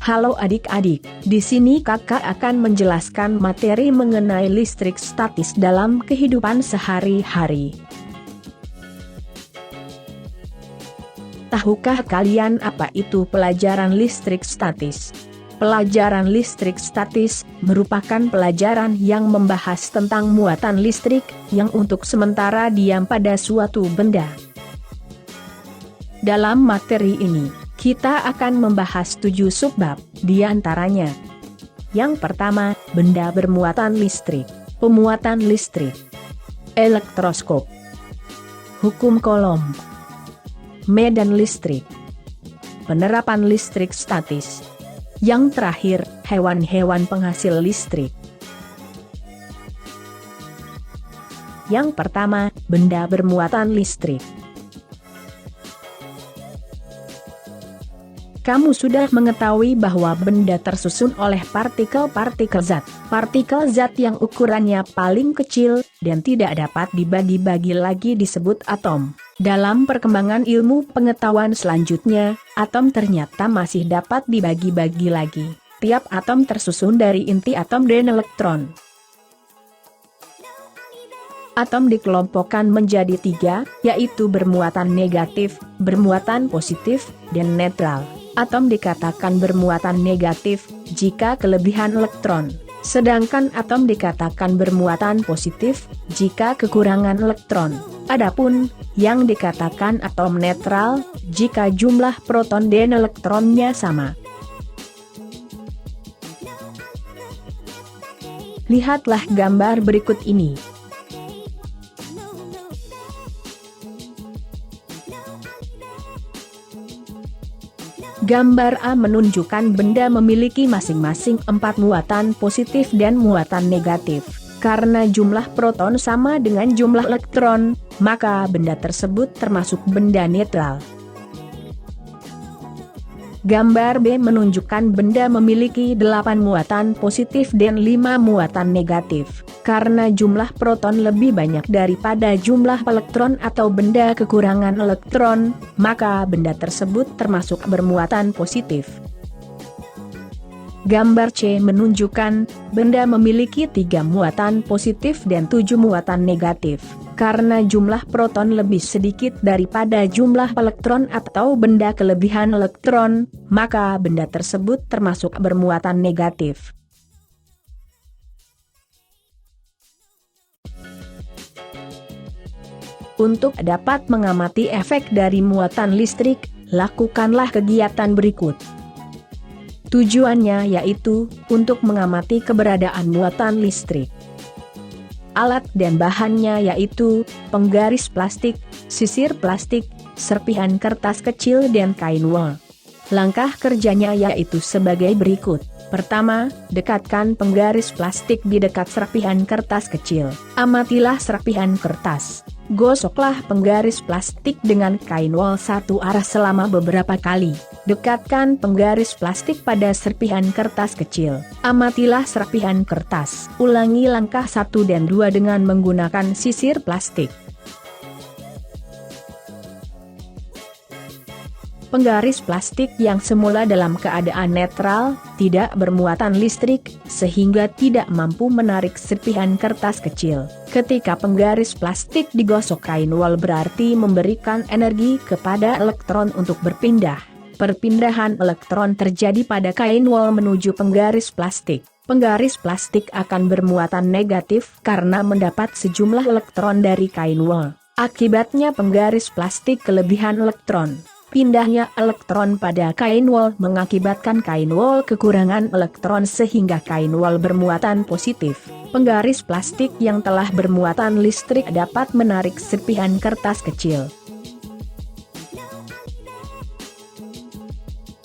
Halo adik-adik, di sini kakak akan menjelaskan materi mengenai listrik statis dalam kehidupan sehari-hari. Tahukah kalian apa itu pelajaran listrik statis? Pelajaran listrik statis merupakan pelajaran yang membahas tentang muatan listrik yang untuk sementara diam pada suatu benda. Dalam materi ini, kita akan membahas 7 subbab, di antaranya. Yang pertama, benda bermuatan listrik, pemuatan listrik, elektroskop, hukum Coulomb, medan listrik, penerapan listrik statis. Yang terakhir, hewan-hewan penghasil listrik. Yang pertama, benda bermuatan listrik. Kamu sudah mengetahui bahwa benda tersusun oleh partikel-partikel zat. Partikel zat yang ukurannya paling kecil dan tidak dapat dibagi-bagi lagi disebut atom. Dalam perkembangan ilmu pengetahuan selanjutnya, atom ternyata masih dapat dibagi-bagi lagi. Tiap atom tersusun dari inti atom dan elektron. Atom dikelompokkan menjadi 3, yaitu bermuatan negatif, bermuatan positif, dan netral. Atom dikatakan bermuatan negatif jika kelebihan elektron, sedangkan atom dikatakan bermuatan positif jika kekurangan elektron. Adapun yang dikatakan atom netral jika jumlah proton dan elektronnya sama. Lihatlah gambar berikut ini. Gambar A menunjukkan benda memiliki masing-masing 4 muatan positif dan muatan negatif. Karena jumlah proton sama dengan jumlah elektron, maka benda tersebut termasuk benda netral. Gambar B menunjukkan benda memiliki 8 muatan positif dan 5 muatan negatif. Karena jumlah proton lebih banyak daripada jumlah elektron atau benda kekurangan elektron, maka benda tersebut termasuk bermuatan positif. Gambar C menunjukkan benda memiliki 3 muatan positif dan 7 muatan negatif. Karena jumlah proton lebih sedikit daripada jumlah elektron atau benda kelebihan elektron, maka benda tersebut termasuk bermuatan negatif. Untuk dapat mengamati efek dari muatan listrik, lakukanlah kegiatan berikut. Tujuannya yaitu untuk mengamati keberadaan muatan listrik. Alat dan bahannya yaitu penggaris plastik, sisir plastik, serpihan kertas kecil dan kain wol. Langkah kerjanya yaitu sebagai berikut. Pertama, dekatkan penggaris plastik di dekat serpihan kertas kecil. Amatilah serpihan kertas. Gosoklah penggaris plastik dengan kain wol satu arah selama beberapa kali. Dekatkan penggaris plastik pada serpihan kertas kecil. Amatilah serpihan kertas. Ulangi langkah 1 dan 2 dengan menggunakan sisir plastik. Penggaris plastik yang semula dalam keadaan netral, tidak bermuatan listrik, sehingga tidak mampu menarik serpihan kertas kecil. Ketika penggaris plastik digosok kain wol berarti memberikan energi kepada elektron untuk berpindah. Perpindahan elektron terjadi pada kain wol menuju penggaris plastik. Penggaris plastik akan bermuatan negatif karena mendapat sejumlah elektron dari kain wol. Akibatnya penggaris plastik kelebihan elektron. Pindahnya elektron pada kain wol mengakibatkan kain wol kekurangan elektron sehingga kain wol bermuatan positif. Penggaris plastik yang telah bermuatan listrik dapat menarik serpihan kertas kecil.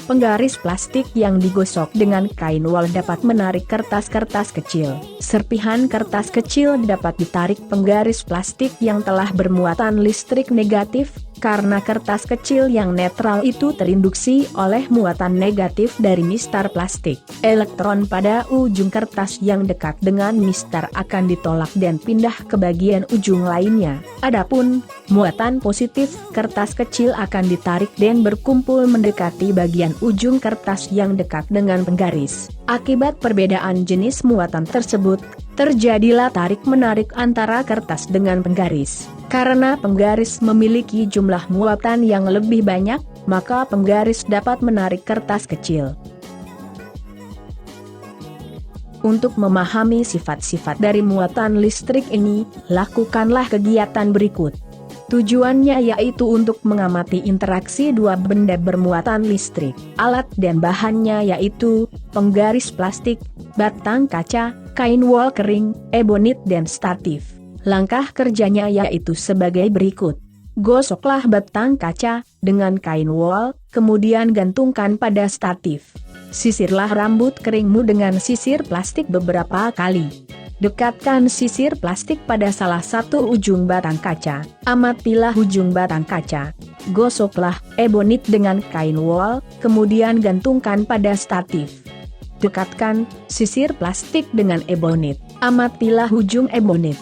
Penggaris plastik yang digosok dengan kain wol dapat menarik kertas-kertas kecil. Serpihan kertas kecil dapat ditarik penggaris plastik yang telah bermuatan listrik negatif, Karena kertas kecil yang netral itu terinduksi oleh muatan negatif dari mistar plastik, elektron pada ujung kertas yang dekat dengan mistar akan ditolak dan pindah ke bagian ujung lainnya. Adapun muatan positif kertas kecil akan ditarik dan berkumpul mendekati bagian ujung kertas yang dekat dengan penggaris. Akibat perbedaan jenis muatan tersebut, terjadilah tarik-menarik antara kertas dengan penggaris. Karena penggaris memiliki jumlah muatan yang lebih banyak, maka penggaris dapat menarik kertas kecil. Untuk memahami sifat-sifat dari muatan listrik ini, lakukanlah kegiatan berikut. Tujuannya yaitu untuk mengamati interaksi dua benda bermuatan listrik. Alat dan bahannya yaitu penggaris plastik, batang kaca, kain wol kering, ebonit dan statif. Langkah kerjanya yaitu sebagai berikut. Gosoklah batang kaca dengan kain wol, kemudian gantungkan pada statif. Sisirlah rambut keringmu dengan sisir plastik beberapa kali. Dekatkan sisir plastik pada salah satu ujung batang kaca. Amatilah ujung batang kaca. Gosoklah ebonit dengan kain wol, kemudian gantungkan pada statif. Dekatkan sisir plastik dengan ebonit. Amatilah ujung ebonit.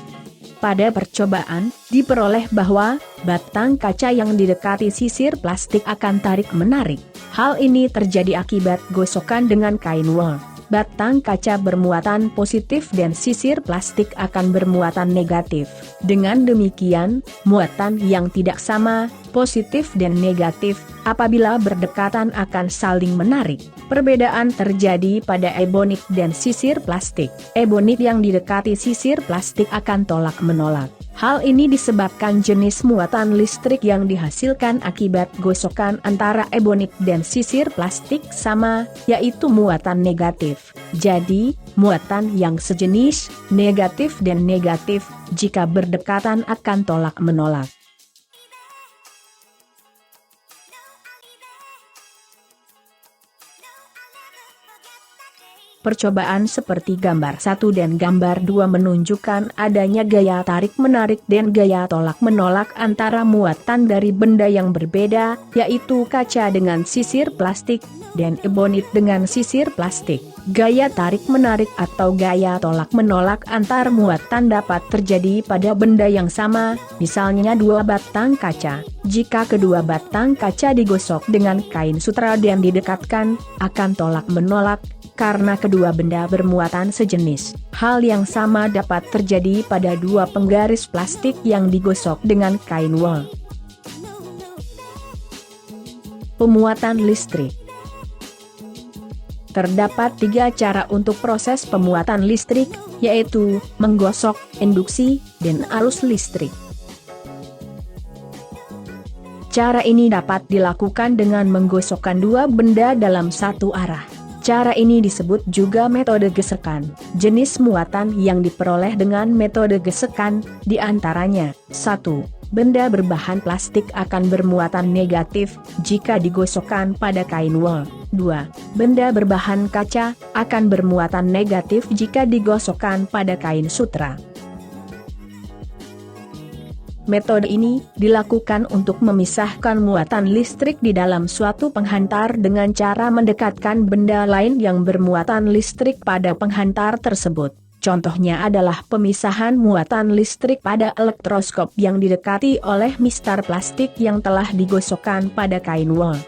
Pada percobaan, diperoleh bahwa batang kaca yang didekati sisir plastik akan tarik-menarik. Hal ini terjadi akibat gosokan dengan kain wol. Batang kaca bermuatan positif dan sisir plastik akan bermuatan negatif. Dengan demikian, muatan yang tidak sama, positif dan negatif, apabila berdekatan akan saling menarik. Perbedaan terjadi pada ebonit dan sisir plastik. Ebonit yang didekati sisir plastik akan tolak-menolak. Hal ini disebabkan jenis muatan listrik yang dihasilkan akibat gosokan antara ebonit dan sisir plastik sama, yaitu muatan negatif. Jadi, muatan yang sejenis, negatif dan negatif, jika berdekatan akan tolak-menolak. Percobaan seperti gambar 1 dan gambar 2 menunjukkan adanya gaya tarik-menarik dan gaya tolak-menolak antara muatan dari benda yang berbeda, yaitu kaca dengan sisir plastik, dan ebonit dengan sisir plastik. Gaya tarik-menarik atau gaya tolak-menolak antar muatan dapat terjadi pada benda yang sama, misalnya dua batang kaca. Jika kedua batang kaca digosok dengan kain sutra dan didekatkan, akan tolak-menolak, karena kedua benda bermuatan sejenis. Hal yang sama dapat terjadi pada dua penggaris plastik yang digosok dengan kain wol. Pemuatan listrik. Terdapat 3 cara untuk proses pemuatan listrik, yaitu menggosok, induksi, dan arus listrik. Cara ini dapat dilakukan dengan menggosokkan dua benda dalam satu arah. Cara ini disebut juga metode gesekan. Jenis muatan yang diperoleh dengan metode gesekan, diantaranya, 1. Benda berbahan plastik akan bermuatan negatif, jika digosokkan pada kain wol. 2. Benda berbahan kaca, akan bermuatan negatif jika digosokkan pada kain sutra. Metode ini dilakukan untuk memisahkan muatan listrik di dalam suatu penghantar dengan cara mendekatkan benda lain yang bermuatan listrik pada penghantar tersebut. Contohnya adalah pemisahan muatan listrik pada elektroskop yang didekati oleh mistar plastik yang telah digosokkan pada kain wol.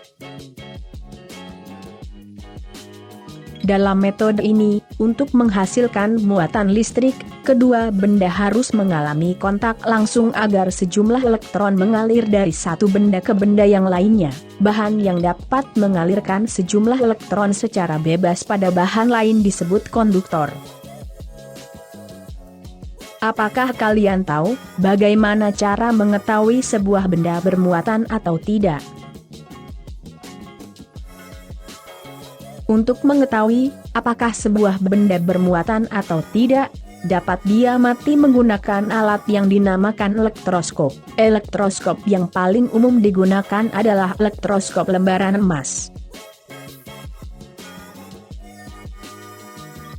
Dalam metode ini, untuk menghasilkan muatan listrik, kedua benda harus mengalami kontak langsung agar sejumlah elektron mengalir dari satu benda ke benda yang lainnya. Bahan yang dapat mengalirkan sejumlah elektron secara bebas pada bahan lain disebut konduktor. Apakah kalian tahu bagaimana cara mengetahui sebuah benda bermuatan atau tidak? Untuk mengetahui apakah sebuah benda bermuatan atau tidak, dapat diamati menggunakan alat yang dinamakan elektroskop. Elektroskop yang paling umum digunakan adalah elektroskop lembaran emas.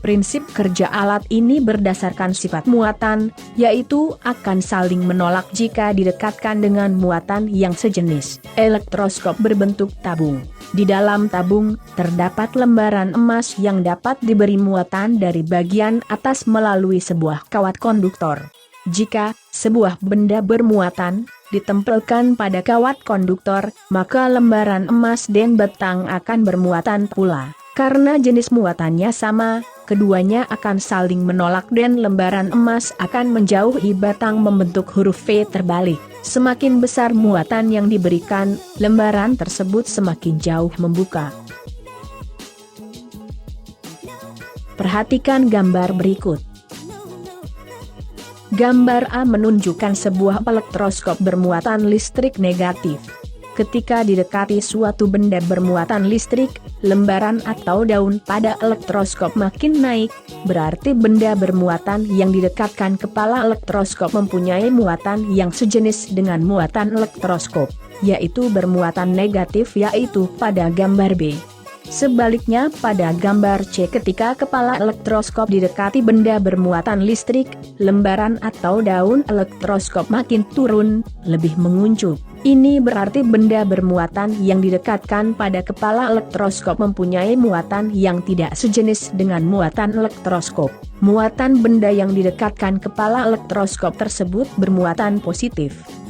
Prinsip kerja alat ini berdasarkan sifat muatan, yaitu akan saling menolak jika didekatkan dengan muatan yang sejenis. Elektroskop berbentuk tabung. Di dalam tabung, terdapat lembaran emas yang dapat diberi muatan dari bagian atas melalui sebuah kawat konduktor. Jika sebuah benda bermuatan ditempelkan pada kawat konduktor, maka lembaran emas dan batang akan bermuatan pula. Karena jenis muatannya sama, keduanya akan saling menolak dan lembaran emas akan menjauhi batang membentuk huruf V terbalik. Semakin besar muatan yang diberikan, lembaran tersebut semakin jauh membuka. Perhatikan gambar berikut. Gambar A menunjukkan sebuah elektroskop bermuatan listrik negatif. Ketika didekati suatu benda bermuatan listrik, lembaran atau daun pada elektroskop makin naik, berarti benda bermuatan yang didekatkan kepala elektroskop mempunyai muatan yang sejenis dengan muatan elektroskop, yaitu bermuatan negatif, yaitu pada gambar B. Sebaliknya pada gambar C, ketika kepala elektroskop didekati benda bermuatan listrik, lembaran atau daun elektroskop makin turun, lebih menguncup. Ini berarti benda bermuatan yang didekatkan pada kepala elektroskop mempunyai muatan yang tidak sejenis dengan muatan elektroskop. Muatan benda yang didekatkan kepala elektroskop tersebut bermuatan positif.